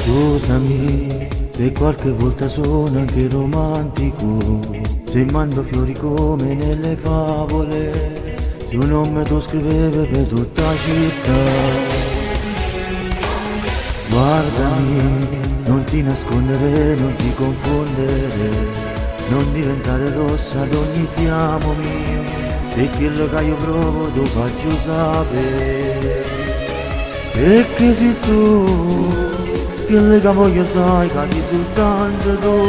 Scusami, se qualche volta sono anche romantico, se mando fiori come nelle favole, se un nome tu scrivevi per tutta la città. Guardami, non ti nascondere, non ti confondere, non diventare rossa ad ogni ti amo mio, e quello che io provo tu faccio sapere, perché sei tu. Quello che voglio sai cadi soltanto tu,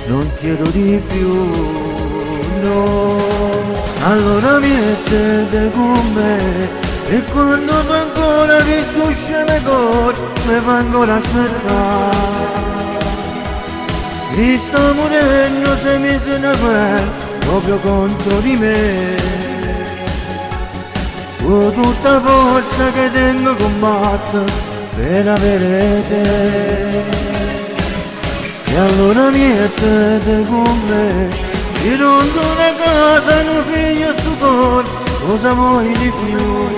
non chiedo di più, no. Allora mettete con me, e quando tu ancora mi stusce le cose, mi fa ancora aspettare. Mi sta morendo se mi se ne guerra, proprio contro di me. Con tutta forza che tengo combatto per avere te, e allora mettete con me, ti rondo una casa, un figlio su cuore, cosa vuoi di più?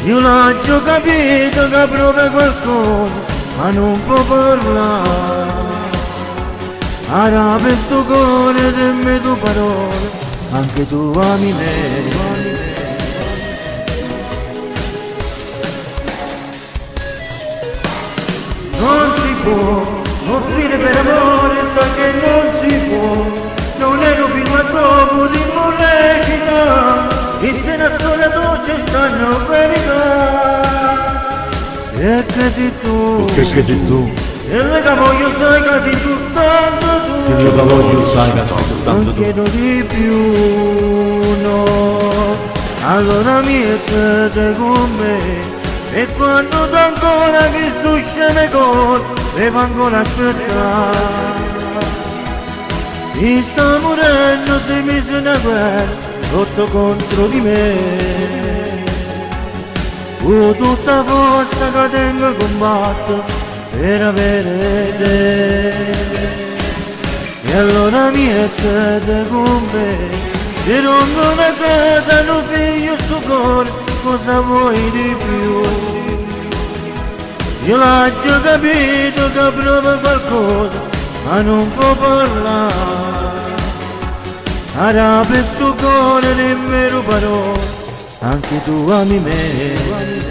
Io l'ho già capito che prova qualcosa, ma non può parlare. Ora per sto cuore dimmi tu parole, anche tu ami me. Non si può soffrire per amore, sa che non si può. Non è un film troppo di recita, e se la storia dolce stanno verità. E che sei tu, che sei tu, e le che voglio sai che ti soltanto tu, che io voglio sai che ti soltanto non tu. chiedo di più, no. Allora mettete con me, e quando tu ancora mi stusce le cose, devo ancora aspettare. Mi sta morendo se mi se ne guerra, sotto contro di me. Con tutta forza che tengo combatto per avere te. E allora mettete con me, ti rompo una casa, un figlio sto cuore, cosa vuoi di più? Io l'ho già capito che prova qualcosa, ma non può parlare. Ora per tuo cuore nemmeno parole, anche tu ami me.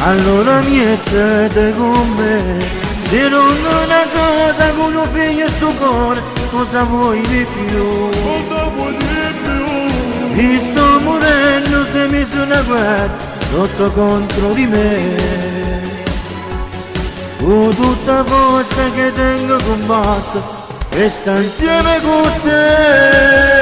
Allora mettete con me, ti rondo una casa con un figlio e suo cuore, cosa vuoi di più? Cosa vuoi di più? Mi sto morendo se mi sono una guerra, sotto contro di me. Con tutta forza che tengo combatto, e sta insieme con te.